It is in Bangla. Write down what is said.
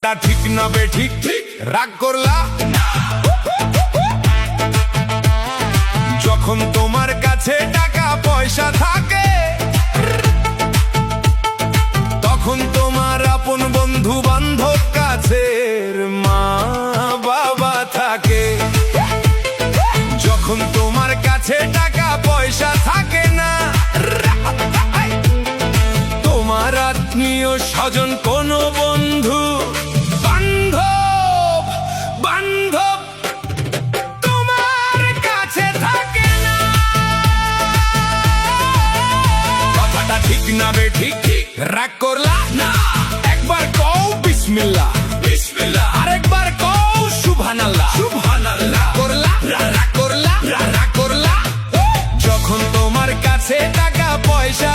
কথাটা ঠিক না বে ঠিক ঠিক রাগ করলা যখন তোমার কাছে টাকা পয়সা থাকে তখন তোমার আপন বন্ধু বান্ধব কাছের মা বাবা থাকে যখন তোমার কাছে টাকা পয়সা থাকে না তোমার আত্মীয় স্বজন কোনো বন্ধু বান্ধব বান্ধব তোমার কাছে থাকে না কথাটা ঠিক না বে ঠিক ঠিক রাগ করলা না একবার কও বিসমিল্লাহ বিসমিল্লাহ আরেকবার কও সুবহানাল্লাহ সুবহানাল্লাহ করলা রাগ করলা রাগ করলা যখন তোমার কাছে টাকা পয়সা